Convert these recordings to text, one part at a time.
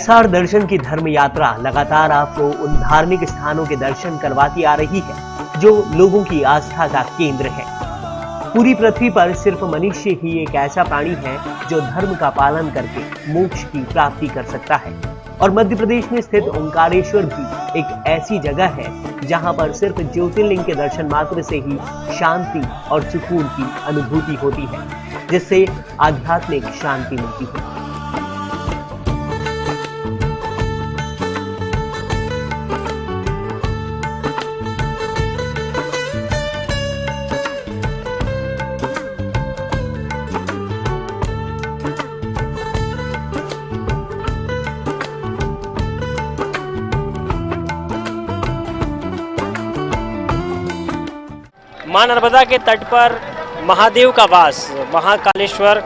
SR दर्शन की धर्म यात्रा लगातार आपको उन धार्मिक स्थानों के दर्शन करवाती आ रही है जो लोगों की आस्था का केंद्र है। पूरी पृथ्वी पर सिर्फ मनुष्य ही एक ऐसा प्राणी है जो धर्म का पालन करके मोक्ष की प्राप्ति कर सकता है और मध्य प्रदेश में स्थित ओंकारेश्वर भी एक ऐसी जगह है जहां पर सिर्फ ज्योतिर्लिंग के दर्शन मात्र से ही शांति और सुकून की अनुभूति होती है, जिससे आध्यात्मिक शांति मिलती है। मां नर्मदा के तट पर महादेव का वास, महाकालेश्वर,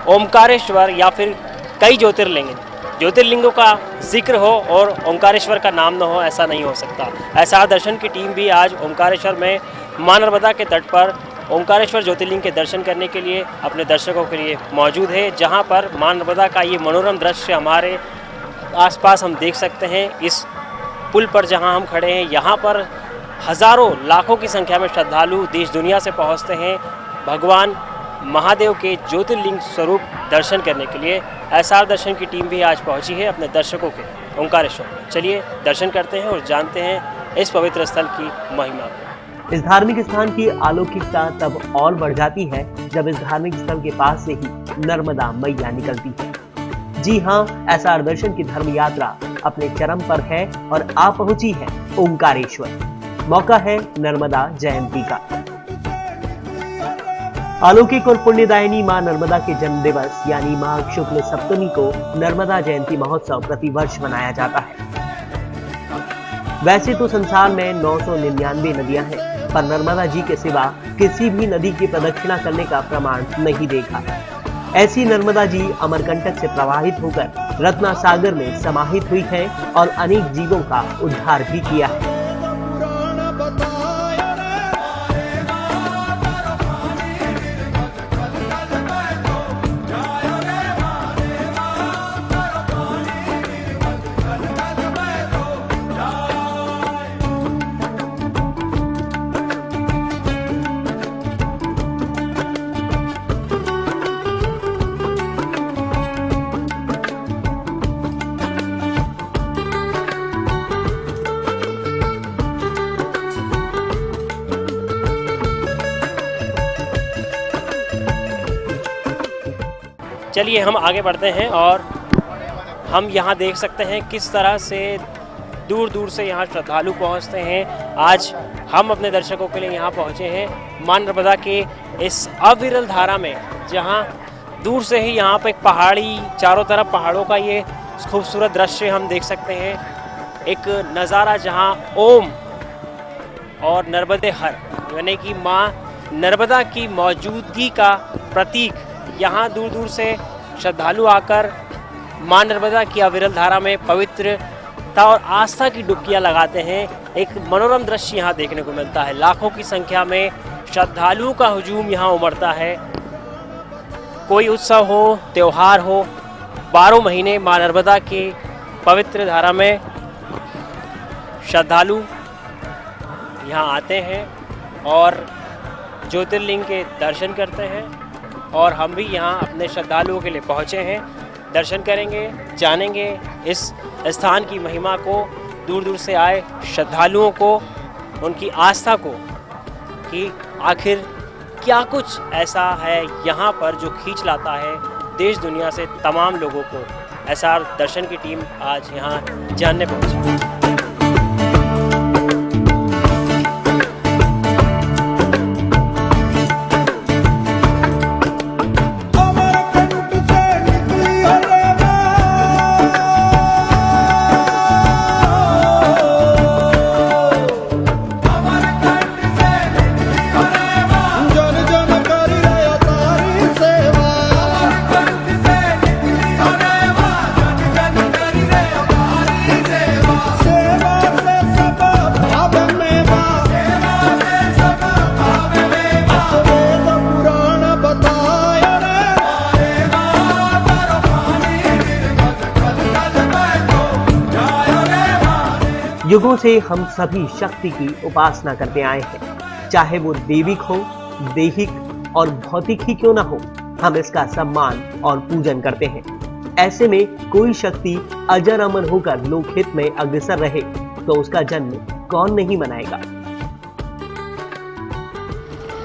ओमकारेश्वर या फिर कई ज्योतिर्लिंगों का जिक्र हो और ओमकारेश्वर का नाम न हो, ऐसा नहीं हो सकता। एसआर दर्शन की टीम भी आज ओमकारेश्वर में मां नर्मदा के तट पर ओमकारेश्वर ज्योतिर्लिंग के दर्शन करने के लिए अपने दर्शकों के लिए मौजूद है, जहां पर मां नर्मदा का ये मनोरम दृश्य हमारे आसपास हम देख सकते हैं। इस पुल पर जहां हम खड़े हैं, यहाँ पर हजारों लाखों की संख्या में श्रद्धालु देश दुनिया से पहुंचते हैं भगवान महादेव के ज्योतिर्लिंग स्वरूप दर्शन करने के लिए। एसआर दर्शन की टीम भी आज पहुंची है अपने दर्शकों के ओंकारेश्वर। चलिए दर्शन करते हैं और जानते हैं इस पवित्र स्थल की महिमा। इस धार्मिक स्थान की अलौकिकता तब और बढ़ जाती है जब इस धार्मिक स्थल के पास से ही नर्मदा मैया निकलती है। जी हाँ, एसआर दर्शन की धर्म यात्रा अपने चरम पर है और आ पहुंची है ओंकारेश्वर। मौका है नर्मदा जयंती का। अलौकिक और पुण्यदायिनी मां नर्मदा के जन्म दिवस यानी माघ शुक्ल सप्तमी को नर्मदा जयंती महोत्सव प्रतिवर्ष मनाया जाता है। वैसे तो संसार में 999 नदियां हैं, पर नर्मदा जी के सिवा किसी भी नदी की प्रदक्षिणा करने का प्रमाण नहीं देखा। ऐसी नर्मदा जी अमरकंटक से प्रवाहित होकर रत्ना सागर में समाहित हुई है और अनेक जीवों का उद्धार भी किया है। चलिए हम आगे बढ़ते हैं और हम यहाँ देख सकते हैं किस तरह से दूर दूर से यहाँ श्रद्धालु पहुँचते हैं। आज हम अपने दर्शकों के लिए यहाँ पहुँचे हैं मां नर्मदा के इस अविरल धारा में, जहाँ दूर से ही यहाँ पर एक पहाड़ी, चारों तरफ पहाड़ों का ये खूबसूरत दृश्य हम देख सकते हैं। एक नज़ारा जहाँ ओम और नर्मदे हर यानी कि माँ नर्मदा की मौजूदगी का प्रतीक यहाँ दूर दूर से श्रद्धालु आकर मां नर्मदा की अविरल धारा में पवित्रता और आस्था की डुबकियाँ लगाते हैं। एक मनोरम दृश्य यहाँ देखने को मिलता है। लाखों की संख्या में श्रद्धालुओं का हुजूम यहाँ उमड़ता है। कोई उत्सव हो, त्योहार हो, 12 महीने मां नर्मदा के पवित्र धारा में श्रद्धालु यहाँ आते हैं और ज्योतिर्लिंग के दर्शन करते हैं। और हम भी यहाँ अपने श्रद्धालुओं के लिए पहुँचे हैं। दर्शन करेंगे, जानेंगे इस स्थान की महिमा को, दूर दूर से आए श्रद्धालुओं को, उनकी आस्था को, कि आखिर क्या कुछ ऐसा है यहाँ पर जो खींच लाता है देश दुनिया से तमाम लोगों को। एसआर दर्शन की टीम आज यहाँ जानने पहुँची। युगों से हम सभी शक्ति की उपासना करते आए हैं, चाहे वो देविक हो, दैहिक और भौतिक ही क्यों ना हो, हम इसका सम्मान और पूजन करते हैं। ऐसे में कोई शक्ति अजर अमर होकर लोकहित में अग्रसर रहे तो उसका जन्म कौन नहीं मनाएगा।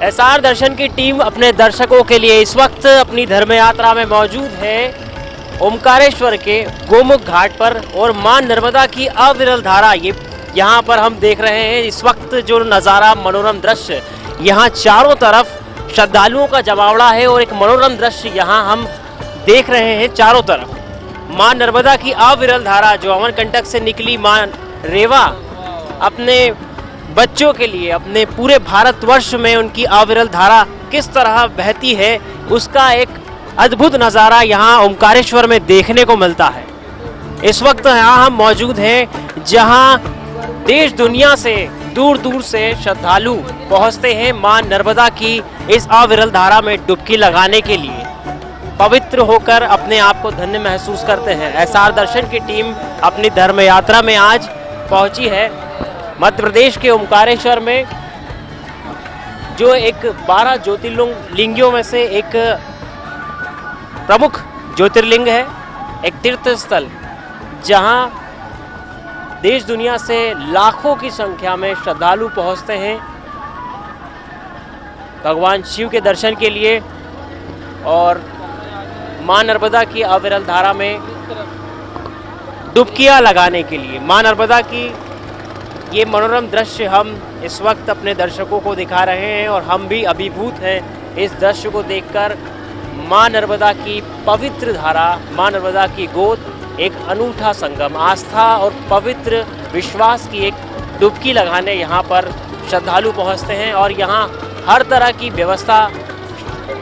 एसआर दर्शन की टीम अपने दर्शकों के लिए इस वक्त अपनी धर्म यात्रा में मौजूद है ओमकारेश्वर के गोमुख घाट पर, और मां नर्मदा की अविरल धारा ये यहाँ पर हम देख रहे हैं। इस वक्त जो नज़ारा, मनोरम दृश्य, यहाँ चारों तरफ श्रद्धालुओं का जमावड़ा है और एक मनोरम दृश्य यहाँ हम देख रहे हैं। चारों तरफ मां नर्मदा की अविरल धारा जो अमरकंटक से निकली मां रेवा अपने बच्चों के लिए, अपने पूरे भारतवर्ष में उनकी अविरल धारा किस तरह बहती है, उसका एक अद्भुत नज़ारा यहाँ ओमकारेश्वर में देखने को मिलता है। इस वक्त यहाँ हम मौजूद हैं जहाँ देश दुनिया से दूर दूर से श्रद्धालु पहुँचते हैं मां नर्मदा की इस अविरल धारा में डुबकी लगाने के लिए, पवित्र होकर अपने आप को धन्य महसूस करते हैं। एसआर दर्शन की टीम अपनी धर्म यात्रा में आज पहुंची है मध्य प्रदेश के ओमकारेश्वर में, जो एक 12 ज्योतिर्लिंगियों में से एक प्रमुख ज्योतिर्लिंग है, एक तीर्थ स्थल जहां देश दुनिया से लाखों की संख्या में श्रद्धालु पहुंचते हैं भगवान शिव के दर्शन के लिए और मां नर्मदा की अविरल धारा में डुबकियां लगाने के लिए। मां नर्मदा की ये मनोरम दृश्य हम इस वक्त अपने दर्शकों को दिखा रहे हैं और हम भी अभिभूत हैं इस दृश्य को देखकर। मां नर्मदा की पवित्र धारा, मां नर्मदा की गोद, एक अनूठा संगम, आस्था और पवित्र विश्वास की एक डुबकी लगाने यहाँ पर श्रद्धालु पहुँचते हैं और यहाँ हर तरह की व्यवस्था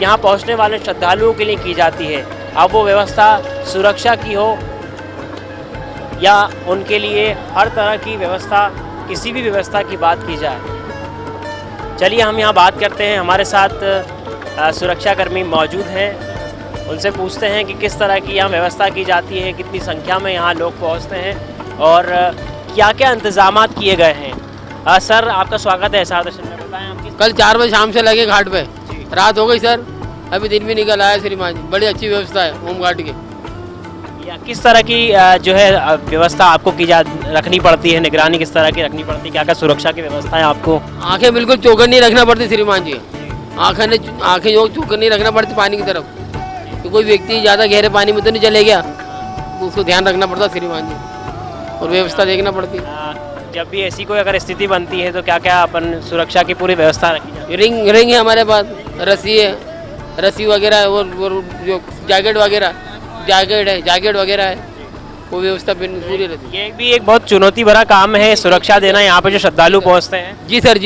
यहाँ पहुँचने वाले श्रद्धालुओं के लिए की जाती है। अब वो व्यवस्था सुरक्षा की हो या उनके लिए हर तरह की व्यवस्था, किसी भी व्यवस्था की बात की जाए। चलिए हम यहाँ बात करते हैं, हमारे साथ सुरक्षाकर्मी मौजूद हैं, उनसे पूछते हैं कि किस तरह की यहाँ व्यवस्था की जाती है, कितनी संख्या में यहाँ लोग पहुँचते हैं और क्या क्या इंतजामात किए गए हैं। सर आपका स्वागत है एसआर दर्शन में, बताएं आप किस। कल 4 बजे शाम से लगे घाट पे, रात हो गई सर, अभी दिन भी निकल आया श्रीमान जी। बड़ी अच्छी व्यवस्था है होम गार्ड की। या किस तरह की जो है व्यवस्था आपको रखनी पड़ती है, निगरानी किस तरह की रखनी पड़ती है, क्या क्या सुरक्षा की व्यवस्था है आपको? आंखें बिल्कुल चौकन नहीं रखना पड़ती श्रीमान जी, आंखें जो चौकन नहीं रखना पड़ती पानी की तरफ, तो कोई व्यक्ति ज़्यादा गहरे पानी में तो नहीं चले गया, तो उसको ध्यान रखना पड़ता श्रीमान जी, और व्यवस्था देखना पड़ती। जब भी ऐसी कोई अगर स्थिति बनती है तो क्या क्या अपन सुरक्षा की पूरी व्यवस्था रखी जाती है? रिंग है हमारे पास, रस्सी है, रस्सी वगैरह और जो जैकेट वगैरह है, वो व्यवस्था पूरी रहती है। ये भी एक बहुत चुनौती भरा काम है सुरक्षा देना यहाँ पे जो श्रद्धालु पहुँचते हैं। जी सर,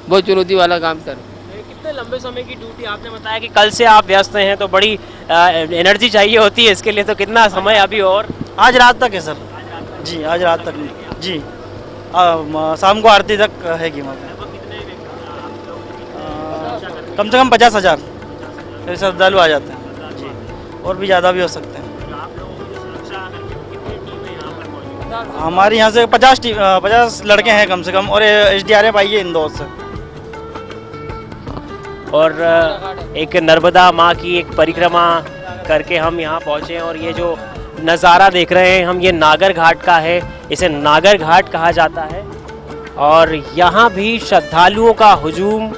बहुत चुनौती वाला काम सर। कितने लंबे समय की ड्यूटी? आपने बताया कि कल से आप व्यस्त हैं तो बड़ी एनर्जी चाहिए होती है इसके लिए, तो कितना समय अभी? और आज रात तक है सर जी, आज रात तक जी, शाम को आरती तक है कि कम से कम 50,000 श्रद्धालु आ जाते हैं जी, और भी ज़्यादा भी हो सकते हैं। हमारे यहाँ से 50 लड़के हैं कम से कम, और SDRF आई है इंदौर से। और एक नर्मदा माँ की एक परिक्रमा करके हम यहाँ पहुँचे हैं और ये जो नज़ारा देख रहे हैं हम, ये नागर घाट का है, इसे नागर घाट कहा जाता है। और यहाँ भी श्रद्धालुओं का हुजूम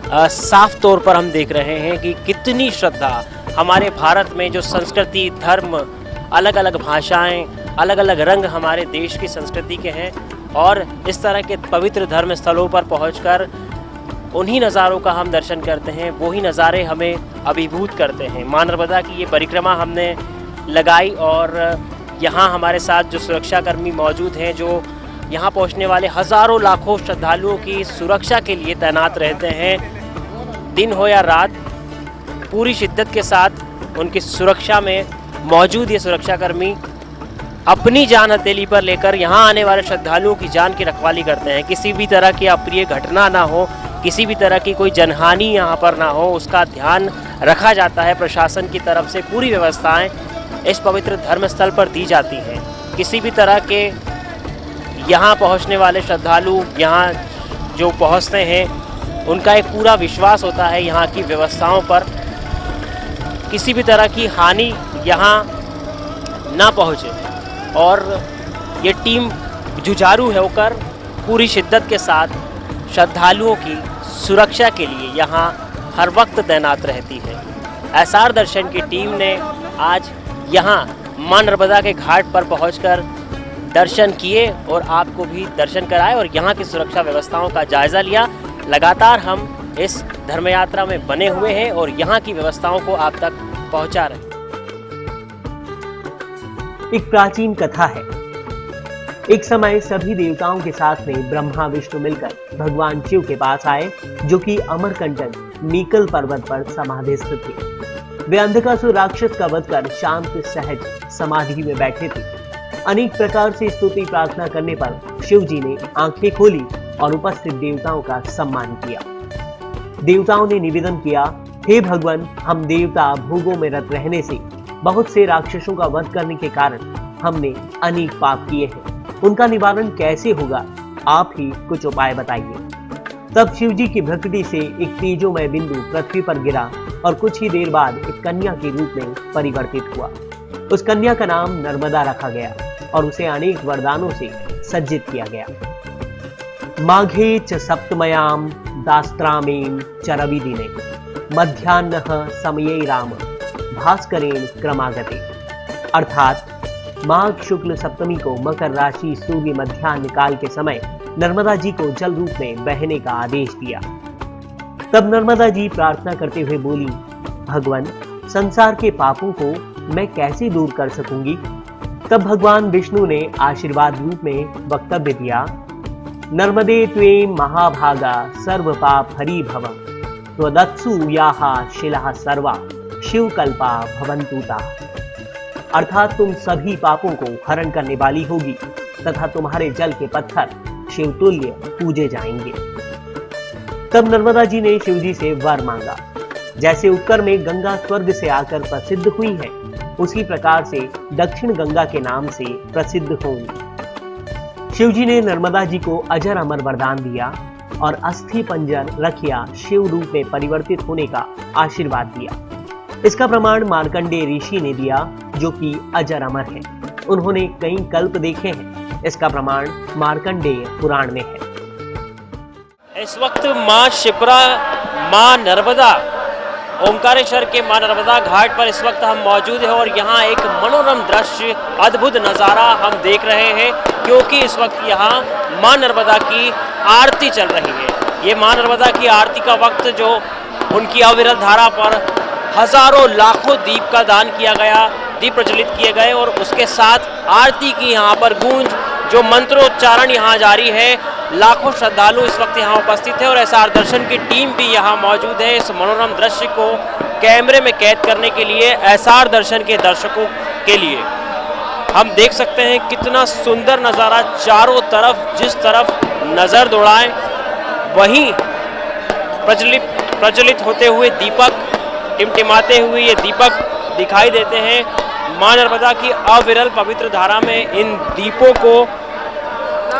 साफ तौर पर हम देख रहे हैं कि कितनी श्रद्धा। हमारे भारत में जो संस्कृति, धर्म, अलग अलग भाषाएं, अलग अलग रंग हमारे देश की संस्कृति के हैं, और इस तरह के पवित्र धर्म स्थलों पर पहुंचकर उन्हीं नज़ारों का हम दर्शन करते हैं, वही नज़ारे हमें अभिभूत करते हैं। मां नर्मदा की ये परिक्रमा हमने लगाई और यहाँ हमारे साथ जो सुरक्षाकर्मी मौजूद हैं, जो यहाँ पहुँचने वाले हज़ारों लाखों श्रद्धालुओं की सुरक्षा के लिए तैनात रहते हैं, दिन हो या रात, पूरी शिद्दत के साथ उनकी सुरक्षा में मौजूद ये सुरक्षाकर्मी अपनी जान हथेली पर लेकर यहाँ आने वाले श्रद्धालुओं की जान की रखवाली करते हैं। किसी भी तरह की अप्रिय घटना ना हो, किसी भी तरह की कोई जनहानि यहाँ पर ना हो, उसका ध्यान रखा जाता है। प्रशासन की तरफ से पूरी व्यवस्थाएं इस पवित्र धर्म स्थल पर दी जाती हैं। किसी भी तरह के यहाँ पहुँचने वाले श्रद्धालु यहाँ जो पहुँचते हैं उनका एक पूरा विश्वास होता है यहाँ की व्यवस्थाओं पर, किसी भी तरह की हानि यहाँ ना पहुँचे। और ये टीम जुझारू है होकर पूरी शिद्दत के साथ श्रद्धालुओं की सुरक्षा के लिए यहाँ हर वक्त तैनात रहती है। एसआर दर्शन की टीम ने आज यहाँ मां नर्मदा के घाट पर पहुंचकर दर्शन किए और आपको भी दर्शन कराए और यहाँ की सुरक्षा व्यवस्थाओं का जायज़ा लिया। लगातार हम इस धर्म यात्रा में बने हुए हैं और यहाँ की व्यवस्थाओं को आप तक पहुँचा रहे हैं। एक प्राचीन कथा है। एक समय सभी देवताओं के साथ में ब्रह्मा विष्णु मिलकर भगवान शिव के पास आए, जो कि अमरकंटक नीकल पर्वत पर समाधिस्थ थे। वे अंधकासुर राक्षस का वध कर शांत सहज समाधि में बैठे थे। अनेक प्रकार से स्तुति प्रार्थना करने पर शिव जी ने आंखें खोली और उपस्थित देवताओं का सम्मान किया। देवताओं ने निवेदन किया, हे भगवान, हम देवता भोगों में रत रहने से बहुत से राक्षसों का वध करने के कारण हमने अनेक पाप किए हैं। उनका निवारण कैसे होगा? आप ही कुछ उपाय बताइए। तब शिव जी की भ्रकुटी से एक तेजोमय बिंदु पृथ्वी पर गिरा और कुछ ही देर बाद एक कन्या के रूप में परिवर्तित हुआ। उस कन्या का नाम नर्मदा रखा गया और उसे अनेक वरदानों से सज्जित किया गया। माघे च सप्तमयाम दास्त्रामेन च रविदिने मध्याह्नः समये राम भास्करेण क्रमागते। अर्थात माघ शुक्ल सप्तमी को मकर राशि सूर्य मध्याह्न काल के समय नर्मदा जी को जल रूप में बहने का आदेश दिया। तब नर्मदा जी प्रार्थना करते हुए बोली, भगवान, संसार के पापों को मैं कैसे दूर कर सकूंगी? तब भगवान विष्णु ने आशीर्वाद रूप में वक्तव्य दिया, नर्मदे त्वें महाभागा सर्व पाप हरि भव त्वदत्सु याहा शिलाः सर्वा शिवकल्पा भवन्तुता। अर्थात तुम सभी पापों को हरण करने वाली होगी तथा तुम्हारे जल के पत्थर शिवतुल्य पूजे जाएंगे। तब नर्मदा जी ने शिव जी से वर मांगा। जैसे उत्तर में गंगा स्वर्ग से आकर प्रसिद्ध हुई है, उसी प्रकार से दक्षिण गंगा के नाम से प्रसिद्ध होंगी। शिव जी ने नर्मदा जी को अजर अमर वरदान दिया और अस्थि पंजर रखिया शिव रूप में परिवर्तित होने का आशीर्वाद दिया। इसका प्रमाण मार्कंडेय ऋषि ने दिया, जो कि अजर अमर है। उन्होंने कई कल्प देखे हैं। इसका प्रमाण मार्कंडेय पुराण में है। इस वक्त मां शिप्रा, मां नर्मदा, ओमकारेश्वर के मां नर्मदा घाट पर इस वक्त हम मौजूद हैं और यहाँ एक मनोरम दृश्य, अद्भुत नज़ारा हम देख रहे हैं, क्योंकि इस वक्त यहाँ मां नर्मदा की आरती चल रही है। ये मां नर्मदा की आरती का वक्त जो उनकी अविरत धारा पर हजारों लाखों दीप का दान किया गया, दीप प्रज्वलित किए गए और उसके साथ आरती की यहाँ पर गूंज, जो मंत्रोच्चारण यहाँ जारी है। लाखों श्रद्धालु इस वक्त यहाँ उपस्थित है और एसआर दर्शन की टीम भी यहाँ मौजूद है। इस मनोरम दृश्य को कैमरे में कैद करने के लिए एसआर दर्शन के दर्शकों के लिए हम देख सकते हैं कितना सुंदर नज़ारा। चारों तरफ जिस तरफ नज़र दौड़ाएं वहीं प्रज्वलित होते हुए दीपक, टिमटिमाते हुए ये दीपक दिखाई देते हैं। मां नर्मदा की अविरल पवित्र धारा में इन दीपों को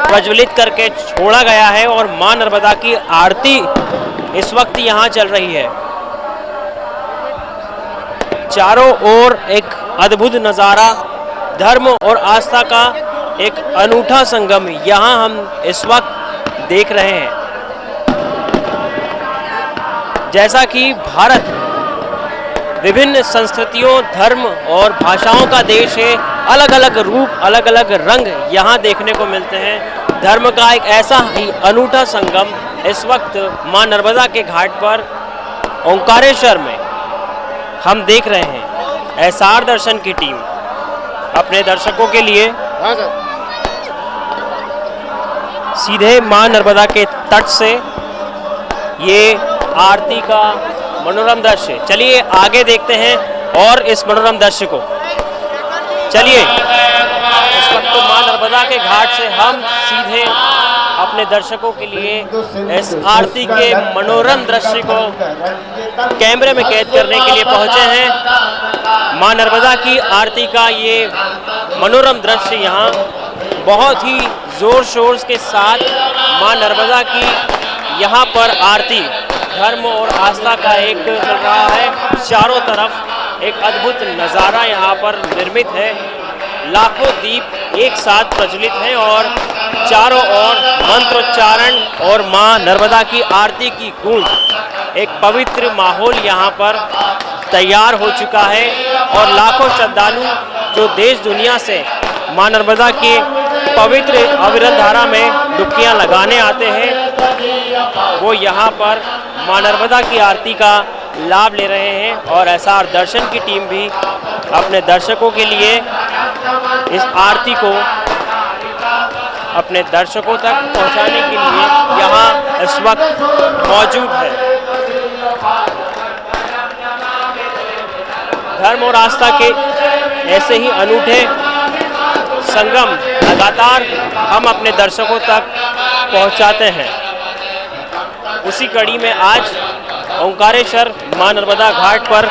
प्रज्वलित करके छोड़ा गया है और मां नर्मदा की आरती इस वक्त यहाँ चल रही है। चारों ओर एक अद्भुत नज़ारा, धर्म और आस्था का एक अनूठा संगम यहाँ हम इस वक्त देख रहे हैं। जैसा कि भारत विभिन्न संस्कृतियों, धर्म और भाषाओं का देश है, अलग अलग रूप, अलग अलग रंग यहाँ देखने को मिलते हैं। धर्म का एक ऐसा ही अनूठा संगम इस वक्त मां नर्मदा के घाट पर ओंकारेश्वर में हम देख रहे हैं। एसआर दर्शन की टीम अपने दर्शकों के लिए सीधे मां नर्मदा के तट से ये आरती का मनोरम दृश्य, चलिए आगे देखते हैं और इस मनोरम दृश्य को। चलिए, इस वक्त मां नर्मदा के घाट से हम सीधे अपने दर्शकों के लिए इस आरती के मनोरम दृश्य को कैमरे में कैद करने के लिए पहुंचे हैं। मां नर्मदा की आरती का ये मनोरम दृश्य यहाँ बहुत ही जोर शोर के साथ मां नर्मदा की यहाँ पर आरती धर्म और आस्था का एक चल रहा है। चारों तरफ एक अद्भुत नज़ारा यहाँ पर निर्मित है। लाखों दीप एक साथ प्रज्वलित हैं और चारों ओर मंत्रोच्चारण और मां नर्मदा की आरती की गूंज, एक पवित्र माहौल यहाँ पर तैयार हो चुका है। और लाखों श्रद्धालु जो देश दुनिया से मां नर्मदा के पवित्र अविरत धारा में डुबकियां लगाने आते हैं, वो यहाँ पर मां नर्मदा की आरती का लाभ ले रहे हैं। और एसआर दर्शन की टीम भी अपने दर्शकों के लिए इस आरती को अपने दर्शकों तक पहुंचाने के लिए यहाँ इस वक्त मौजूद है। धर्म और आस्था के ऐसे ही अनूठे संगम लगातार हम अपने दर्शकों तक पहुंचाते हैं। उसी कड़ी में आज ओंकारेश्वर मां नर्मदा घाट पर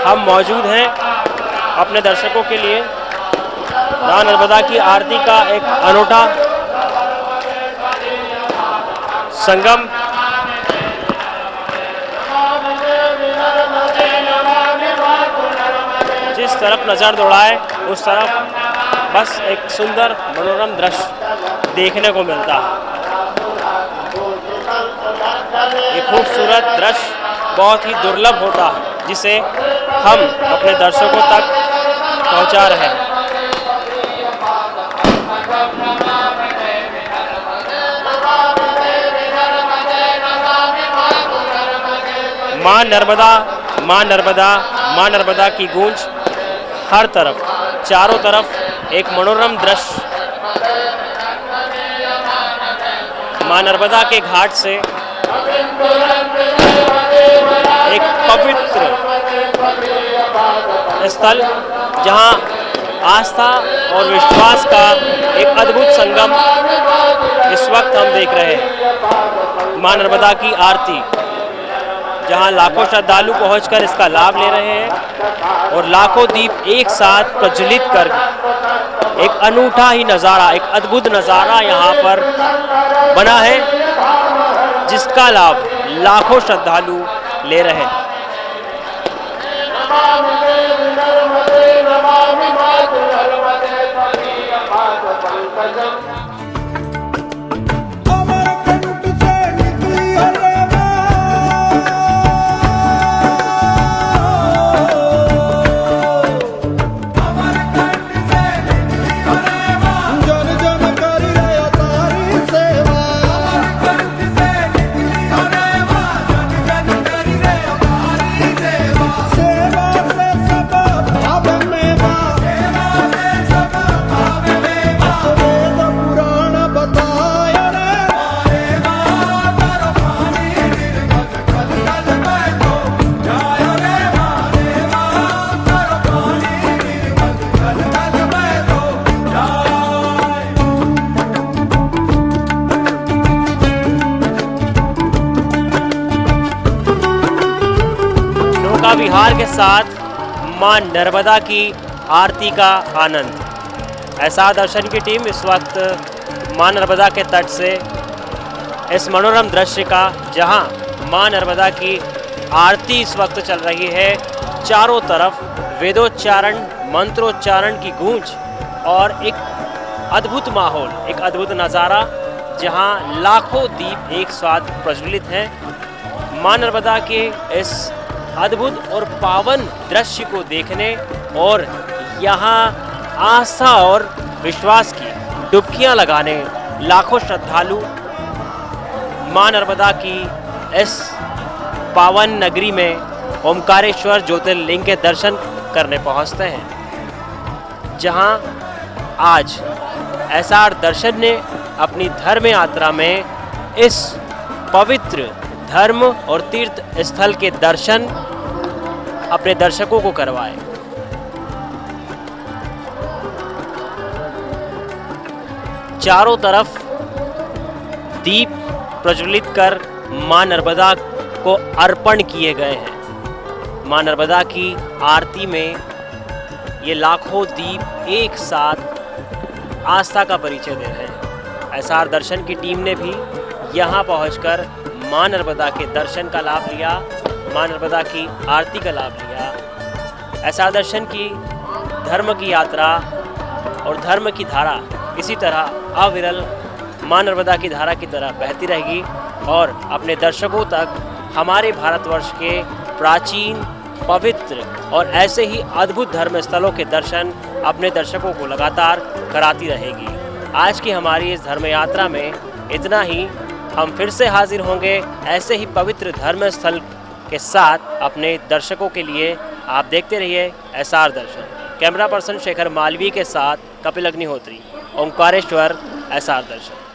हम मौजूद हैं अपने दर्शकों के लिए मां नर्मदा की आरती का एक अनूठा संगम जिस तरफ नज़र दौड़ाए उस तरफ बस एक सुंदर मनोरम दृश्य देखने को मिलता है। ये खूबसूरत दृश्य बहुत ही दुर्लभ होता है जिसे हम अपने दर्शकों तक पहुंचा रहे हैं। मां नर्मदा, मां नर्मदा, मां नर्मदा की गूंज हर तरफ, चारों तरफ एक मनोरम दृश्य। मां नर्मदा के घाट से एक पवित्र स्थल जहां आस्था और विश्वास का एक अद्भुत संगम इस वक्त हम देख रहे हैं। मां नर्मदा की आरती जहां लाखों श्रद्धालु पहुंचकर इसका लाभ ले रहे हैं और लाखों दीप एक साथ प्रज्वलित कर एक अनूठा ही नज़ारा, एक अद्भुत नज़ारा यहाँ पर बना है जिसका लाभ लाखों श्रद्धालु ले रहे हैं। विहार के साथ मां नर्मदा की आरती का आनंद। एसआर दर्शन की टीम इस वक्त मां नर्मदा के तट से इस मनोरम दृश्य का, जहां मां नर्मदा की आरती इस वक्त चल रही है, चारों तरफ वेदोच्चारण, मंत्रोच्चारण की गूंज और एक अद्भुत माहौल, एक अद्भुत नज़ारा जहां लाखों दीप एक साथ प्रज्वलित हैं। मां नर्मदा के इस अद्भुत और पावन दृश्य को देखने और यहाँ आस्था और विश्वास की डुबकियां लगाने लाखों श्रद्धालु मां नर्मदा की इस पावन नगरी में ओंकारेश्वर ज्योतिर्लिंग के दर्शन करने पहुँचते हैं, जहाँ आज एसआर दर्शन ने अपनी धर्म यात्रा में इस पवित्र धर्म और तीर्थ स्थल के दर्शन अपने दर्शकों को करवाए। चारों तरफ दीप प्रज्वलित कर मां नर्मदा को अर्पण किए गए हैं। मां नर्मदा की आरती में ये लाखों दीप एक साथ आस्था का परिचय दे रहे हैं। एसआर दर्शन की टीम ने भी यहाँ पहुंचकर मां नर्मदा के दर्शन का लाभ लिया, मां नर्मदा की आरती का लाभ लिया। एसआर दर्शन की धर्म की यात्रा और धर्म की धारा इसी तरह अविरल मां नर्मदा की धारा की तरह बहती रहेगी और अपने दर्शकों तक हमारे भारतवर्ष के प्राचीन, पवित्र और ऐसे ही अद्भुत धर्म स्थलों के दर्शन अपने दर्शकों को लगातार कराती रहेगी। आज की हमारी इस धर्म यात्रा में इतना ही। हम फिर से हाजिर होंगे ऐसे ही पवित्र धर्म स्थल के साथ अपने दर्शकों के लिए। आप देखते रहिए एसआर दर्शन। कैमरा पर्सन शेखर मालवीय के साथ कपिल अग्निहोत्री, ओंकारेश्वर, एसआर दर्शन।